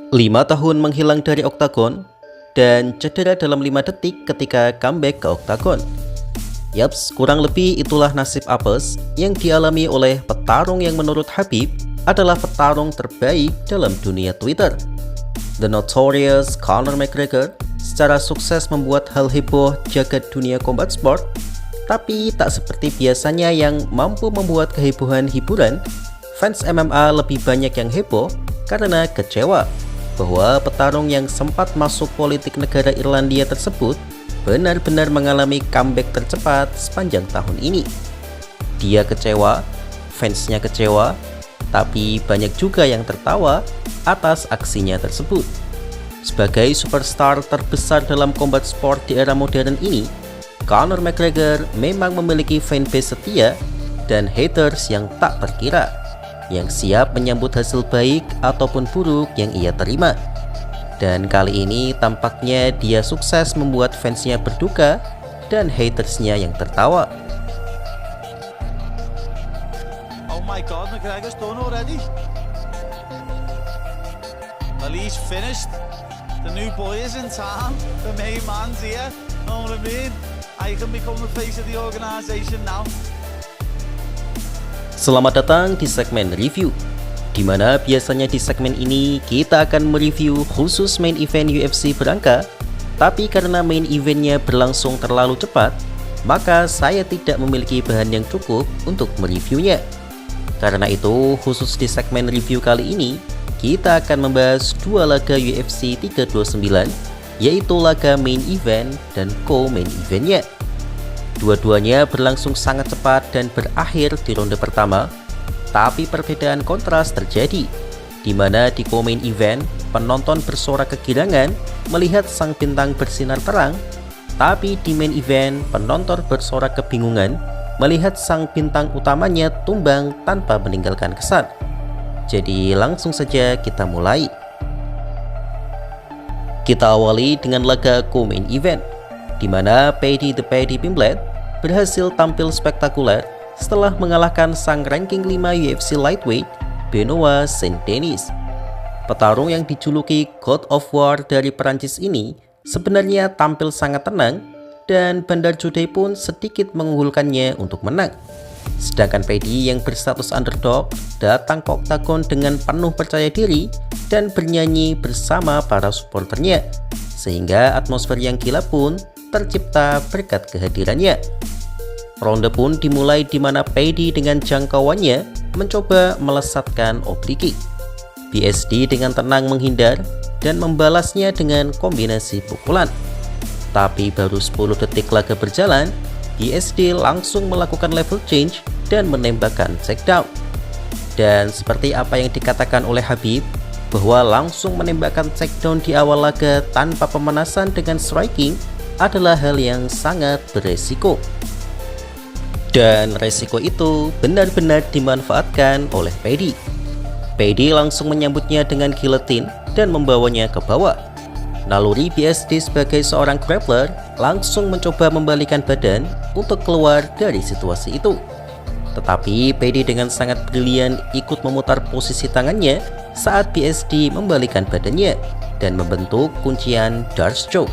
5 tahun menghilang dari Oktagon dan cedera dalam 5 detik ketika comeback ke Oktagon. Yaps, kurang lebih itulah nasib apes yang dialami oleh petarung yang menurut Khabib adalah petarung terbaik dalam dunia Twitter. The Notorious Conor McGregor secara sukses membuat hal heboh jagat dunia combat sport, tapi tak seperti biasanya yang mampu membuat kehebohan hiburan. Fans MMA lebih banyak yang heboh karena kecewa bahwa petarung yang sempat masuk politik negara Irlandia tersebut benar-benar mengalami comeback tercepat sepanjang tahun ini. Dia kecewa, fansnya kecewa, tapi banyak juga yang tertawa atas aksinya tersebut. Sebagai superstar terbesar dalam combat sport di era modern ini, Conor McGregor memang memiliki fanbase setia dan haters yang tak terkira, yang siap menyambut hasil baik ataupun buruk yang ia terima. Dan kali ini tampaknya dia sukses membuat fansnya berduka dan hatersnya yang tertawa. Oh my God, McGregor's done already. Well, he's finished. The new boy is in town. The main man's here. Know what I mean? I can become the face of the organization now. Selamat datang di segmen review, di mana biasanya di segmen ini kita akan mereview khusus main event UFC berangka. Tapi karena main eventnya berlangsung terlalu cepat, maka saya tidak memiliki bahan yang cukup untuk mereviewnya. Karena itu, khusus di segmen review kali ini, kita akan membahas dua laga UFC 329, yaitu laga main event dan co-main eventnya. Dua-duanya berlangsung sangat cepat dan berakhir di ronde pertama, tapi perbedaan kontras terjadi, di mana di co-main event penonton bersorak kegirangan melihat sang bintang bersinar terang, tapi di main event penonton bersorak kebingungan melihat sang bintang utamanya tumbang tanpa meninggalkan kesan. Jadi langsung saja kita mulai. Kita awali dengan laga co-main event, di mana Paddy the Paddy Pimblett berhasil tampil spektakuler setelah mengalahkan sang ranking 5 UFC lightweight Benoit Saint-Denis. Petarung yang dijuluki God of War dari Perancis ini sebenarnya tampil sangat tenang dan Bandar Jude pun sedikit mengunggulkannya untuk menang. Sedangkan Paddy yang berstatus underdog datang ke Oktagon dengan penuh percaya diri dan bernyanyi bersama para supporternya, sehingga atmosfer yang gila pun tercipta berkat kehadirannya. Ronde pun dimulai di mana Paddy dengan jangkauannya mencoba melesatkan oblique. BSD dengan tenang menghindar dan membalasnya dengan kombinasi pukulan. Tapi baru 10 detik laga berjalan, BSD langsung melakukan level change dan menembakkan takedown. Dan seperti apa yang dikatakan oleh Khabib, bahwa langsung menembakkan takedown di awal laga tanpa pemanasan dengan striking adalah hal yang sangat beresiko. Dan resiko itu benar-benar dimanfaatkan oleh Paddy. Paddy langsung menyambutnya dengan guillotine dan membawanya ke bawah. Naluri BSD sebagai seorang grappler langsung mencoba membalikan badan untuk keluar dari situasi itu. Tetapi Paddy dengan sangat brilian ikut memutar posisi tangannya saat BSD membalikan badannya dan membentuk kuncian Darce Choke.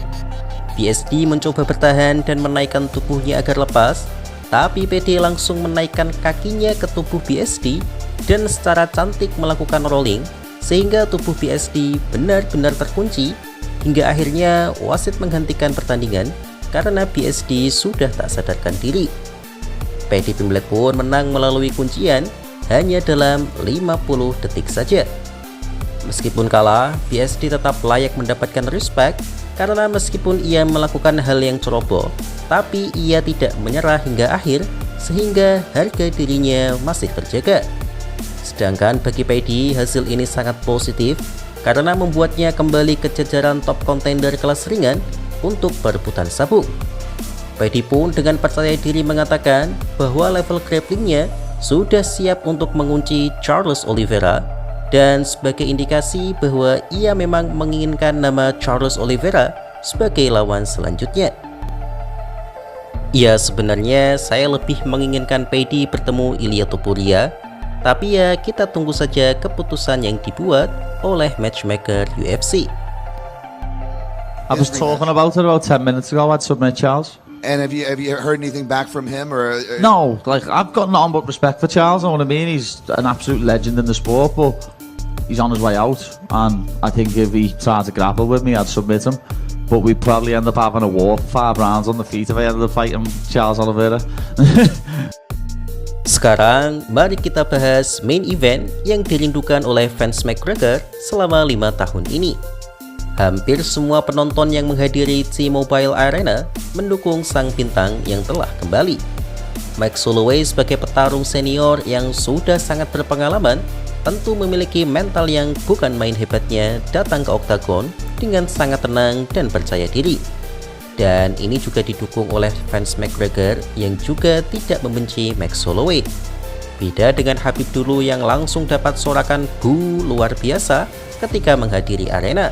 BSD mencoba bertahan dan menaikkan tubuhnya agar lepas, tapi Paddy langsung menaikkan kakinya ke tubuh BSD dan secara cantik melakukan rolling sehingga tubuh BSD benar-benar terkunci, hingga akhirnya wasit menghentikan pertandingan karena BSD sudah tak sadarkan diri. Paddy Pimblett pun menang melalui kuncian hanya dalam 50 detik saja. Meskipun kalah, BSD tetap layak mendapatkan respect karena meskipun ia melakukan hal yang ceroboh, tapi ia tidak menyerah hingga akhir sehingga harga dirinya masih terjaga. Sedangkan bagi Paddy, hasil ini sangat positif karena membuatnya kembali ke jajaran top contender kelas ringan untuk perebutan sabuk. Paddy pun dengan percaya diri mengatakan bahwa level grapplingnya sudah siap untuk mengunci Charles Oliveira, dan sebagai indikasi bahwa ia memang menginginkan nama Charles Oliveira sebagai lawan selanjutnya. Ya, sebenarnya saya lebih menginginkan Paddy bertemu Ilia Topuria, tapi ya kita tunggu saja keputusan yang dibuat oleh matchmaker UFC. I was talking about it about 10 minutes ago. I'd submit Charles. And have you heard anything back from him or? No, like I've got nothing but respect for Charles. You know what I mean? He's an absolute legend in the sport, but he's on his way out. And I think if he tried to grapple with me, I'd submit him. But we'd probably end up having a war for 5 rounds on the feet if I ended up fighting Charles Oliveira. Sekarang, mari kita bahas main event yang dirindukan oleh fans McGregor selama 5 tahun ini. Hampir semua penonton yang menghadiri T-Mobile Arena mendukung sang bintang yang telah kembali. Max Holloway sebagai petarung senior yang sudah sangat berpengalaman tentu memiliki mental yang bukan main hebatnya datang ke oktagon dengan sangat tenang dan percaya diri. Dan ini juga didukung oleh fans McGregor yang juga tidak membenci Max Holloway. Beda dengan Khabib dulu yang langsung dapat sorakan "bu" luar biasa ketika menghadiri arena.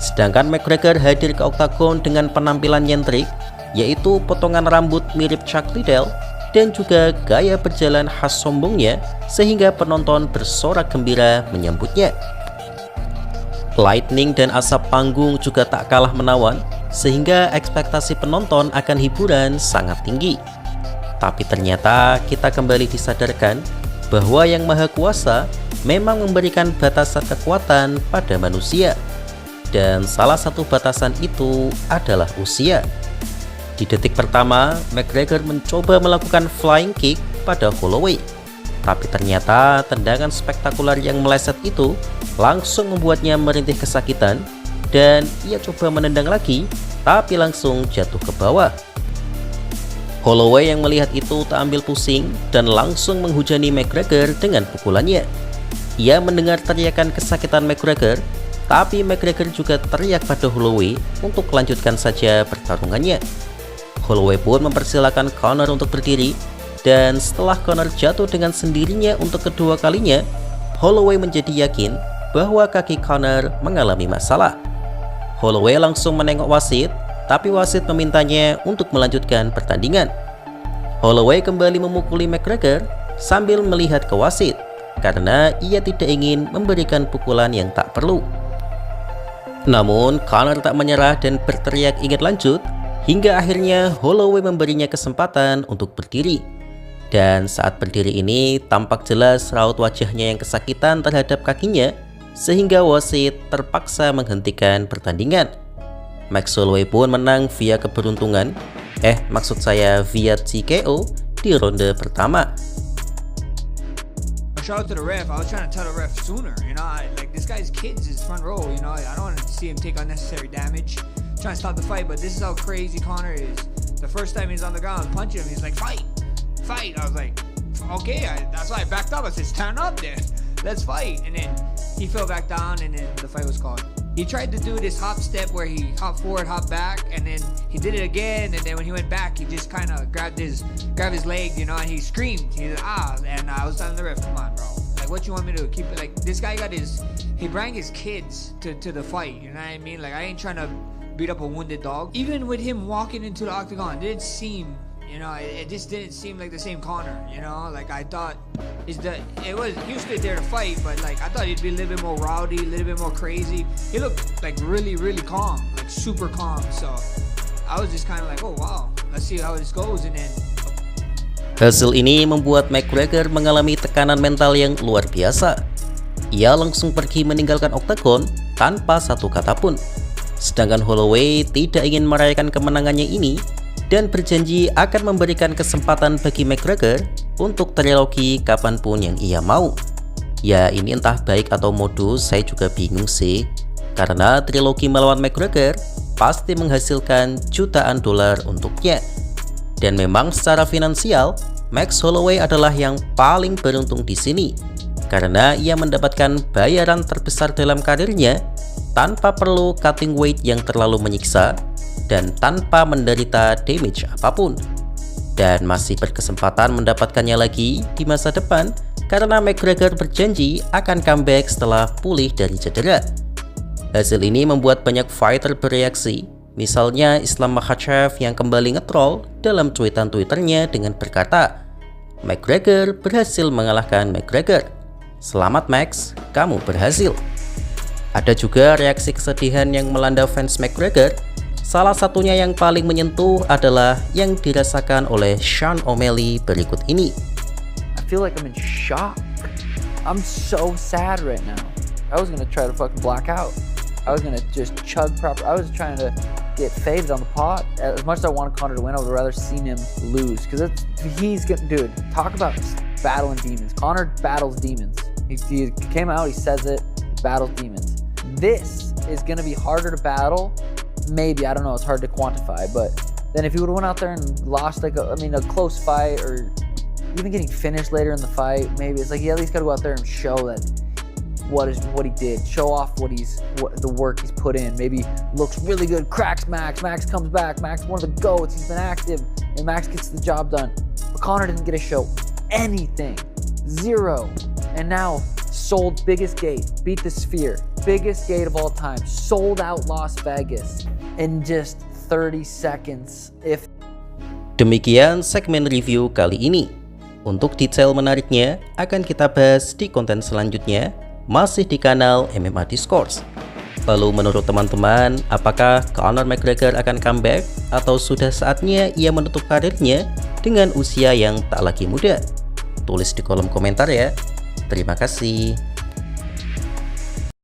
Sedangkan McGregor hadir ke oktagon dengan penampilan nyentrik, yaitu potongan rambut mirip Chuck Liddell dan juga gaya berjalan khas sombongnya sehingga penonton bersorak gembira menyambutnya. Lightning dan asap panggung juga tak kalah menawan sehingga ekspektasi penonton akan hiburan sangat tinggi. Tapi ternyata kita kembali disadarkan bahwa Yang Maha Kuasa memang memberikan batasan kekuatan pada manusia. Dan salah satu batasan itu adalah usia. Di detik pertama, McGregor mencoba melakukan flying kick pada Holloway. Tapi ternyata tendangan spektakuler yang meleset itu langsung membuatnya merintih kesakitan dan ia coba menendang lagi, tapi langsung jatuh ke bawah. Holloway yang melihat itu tak ambil pusing dan langsung menghujani McGregor dengan pukulannya. Ia mendengar teriakan kesakitan McGregor, tapi McGregor juga teriak pada Holloway untuk melanjutkan saja pertarungannya. Holloway pun mempersilahkan Conor untuk berdiri, dan setelah Conor jatuh dengan sendirinya untuk kedua kalinya, Holloway menjadi yakin bahwa kaki Conor mengalami masalah. Holloway langsung menengok wasit, tapi wasit memintanya untuk melanjutkan pertandingan. Holloway kembali memukuli McGregor sambil melihat ke wasit, karena ia tidak ingin memberikan pukulan yang tak perlu. Namun, Conor tak menyerah dan berteriak ingin lanjut, hingga akhirnya Holloway memberinya kesempatan untuk berdiri. Dan saat berdiri ini, tampak jelas raut wajahnya yang kesakitan terhadap kakinya, sehingga wasit terpaksa menghentikan pertandingan. Max Holloway pun menang via keberuntungan, maksud saya via TKO di ronde pertama. Shout out to the ref. I was trying to tell the ref sooner, like this guy's kids is front row, I don't want to see him take unnecessary damage. Trying to stop the fight, but this is how crazy Conor is. The first time he's on the ground, punch him, he's like, fight. I was like, okay, that's why I backed up. I said, stand up then, let's fight. And then he fell back down, and then the fight was called. He tried to do this hop step where he hop forward, hop back, and then he did it again. And then when he went back, he just kind of grabbed his leg, and he screamed. He said, and I was telling the ref, come on, bro. Like, what you want me to do? Keep it like this guy he brought his kids to the fight. You know what I mean? Like, I ain't trying to beat up a wounded dog. Even with him walking into the octagon, it didn't seem, it just didn't seem like the same Conor. Like I thought, he was there to fight, but like I thought he'd be a little bit more rowdy, a little bit more crazy. He looked like really, really calm, like super calm. So I was just kind of like, oh wow, let's see how this goes. And then hasil ini membuat McGregor mengalami tekanan mental yang luar biasa. Ia langsung pergi meninggalkan oktagon tanpa satu kata pun. Sedangkan Holloway tidak ingin merayakan kemenangannya ini dan berjanji akan memberikan kesempatan bagi McGregor untuk trilogi kapanpun yang ia mau. Ya, ini entah baik atau modus, saya juga bingung sih. Karena trilogi melawan McGregor pasti menghasilkan jutaan dolar untuknya. Dan memang secara finansial, Max Holloway adalah yang paling beruntung di sini. Karena ia mendapatkan bayaran terbesar dalam karirnya tanpa perlu cutting weight yang terlalu menyiksa dan tanpa menderita damage apapun. Dan masih berkesempatan mendapatkannya lagi di masa depan karena McGregor berjanji akan comeback setelah pulih dari cedera. Hasil ini membuat banyak fighter bereaksi, misalnya Islam Makhachev yang kembali nge-troll dalam tweetan Twitternya dengan berkata, McGregor berhasil mengalahkan McGregor. Selamat Max, kamu berhasil. Ada juga reaksi kesedihan yang melanda fans McGregor. Salah satunya yang paling menyentuh adalah yang dirasakan oleh Sean O'Malley berikut ini. I feel like I'm in shock. I'm so sad right now. I was gonna try to fucking black out. I was gonna just chug proper. I was trying to get faved on the pot. As much as I wanted Conor to win, I would rather seen him lose. Because he's good, dude. Talk about battling demons. Conor battles demons. He came out, he says it, battles demons. This is gonna be harder to battle. Maybe, I don't know, it's hard to quantify, but then if he would have went out there and lost like a close fight, or even getting finished later in the fight, maybe it's like he at least got to go out there and show that what he did, show off the work he's put in. Maybe looks really good, cracks Max comes back, Max one of the GOATs, he's been active, and Max gets the job done. But Conor didn't get to show anything, zero, and now sold biggest gate, beat the Sphere, biggest gate of all time, sold out Las Vegas in just 30 seconds. Demikian segmen review kali ini. Untuk detail menariknya akan kita bahas di konten selanjutnya, masih di kanal MMA Discourse. Lalu menurut teman-teman, apakah Conor McGregor akan comeback atau sudah saatnya ia menutup karirnya dengan usia yang tak lagi muda? Tulis di kolom komentar ya. Terima kasih.